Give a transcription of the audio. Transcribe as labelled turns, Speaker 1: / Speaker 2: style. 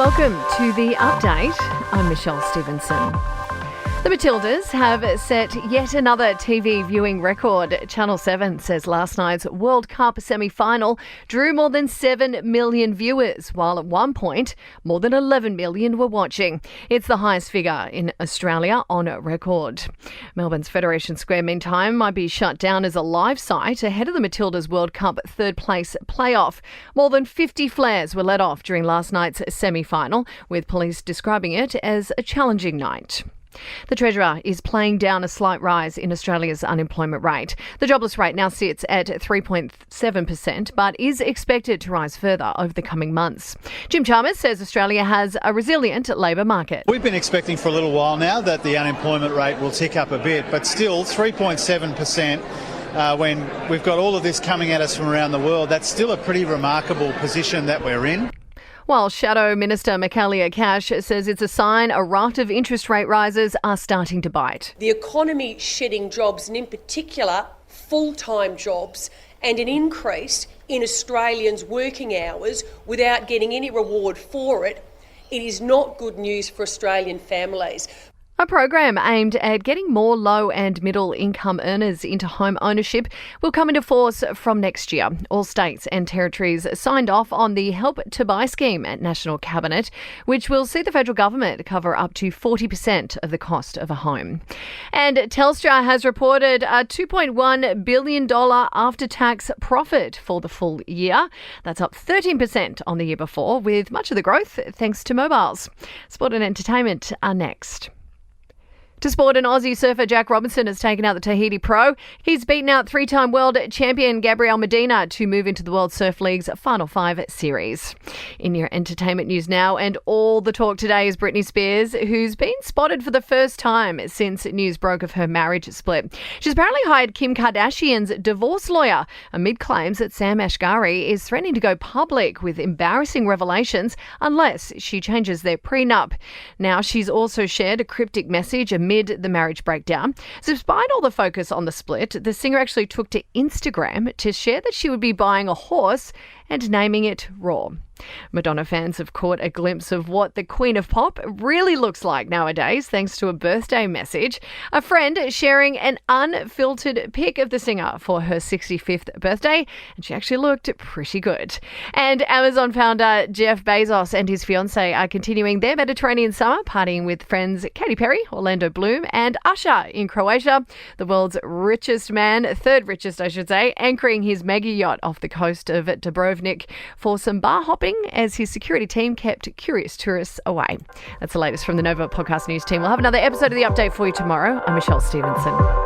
Speaker 1: welcome to The Update. I'm Michelle Stevenson. The Matildas have set yet another TV viewing record. Channel 7 says last night's World Cup semi-final drew more than 7 million viewers, while at one point more than 11 million were watching. It's the highest figure in Australia on record. Melbourne's Federation Square, meantime, might be shut down as a live site ahead of the Matildas World Cup third place playoff. More than 50 flares were let off during last night's semi-final, with police describing it as a challenging night. The Treasurer is playing down a slight rise in Australia's unemployment rate. The jobless rate now sits at 3.7%, but is expected to rise further over the coming months. Jim Chalmers says Australia has a resilient labour market.
Speaker 2: We've been expecting for a little while now that the unemployment rate will tick up a bit, but still 3.7%. When we've got all of this coming at us from around the world, that's still a pretty remarkable position that we're in.
Speaker 1: While Shadow Minister Michaelia Cash says it's a sign a raft of interest rate rises are starting to bite.
Speaker 3: The economy shedding jobs, and in particular full-time jobs, and an increase in Australians' working hours without getting any reward for it, it is not good news for Australian families.
Speaker 1: A program aimed at getting more low and middle income earners into home ownership will come into force from next year. All states and territories signed off on the Help to Buy scheme at National Cabinet, which will see the federal government cover up to 40% of the cost of a home. And Telstra has reported a $2.1 billion after-tax profit for the full year. That's up 13% on the year before, with much of the growth thanks to mobiles. Sport and entertainment are next. To sport, an Aussie surfer Jack Robinson has taken out the Tahiti Pro. He's beaten out three-time world champion Gabriel Medina to move into the World Surf League's Final Five series. In your entertainment news now, and all the talk today is Britney Spears, who's been spotted for the first time since news broke of her marriage split. She's apparently hired Kim Kardashian's divorce lawyer amid claims that Sam Asghari is threatening to go public with embarrassing revelations unless she changes their prenup. Now, she's also shared a cryptic message amid the marriage breakdown. So despite all the focus on the split, the singer actually took to Instagram to share that she would be buying a horse and naming it Raw. Madonna fans have caught a glimpse of what the Queen of Pop really looks like nowadays, thanks to a birthday message. A friend sharing an unfiltered pic of the singer for her 65th birthday, and she actually looked pretty good. And Amazon founder Jeff Bezos and his fiancée are continuing their Mediterranean summer, partying with friends Katy Perry, Orlando Bloom, and Usher in Croatia. The world's richest man, third richest I should say, anchoring his mega yacht off the coast of Dubrovnik for some bar hopping as his security team kept curious tourists away. That's the latest from the Nova Podcast News team. We'll have another episode of The Update for you tomorrow. I'm Michelle Stevenson.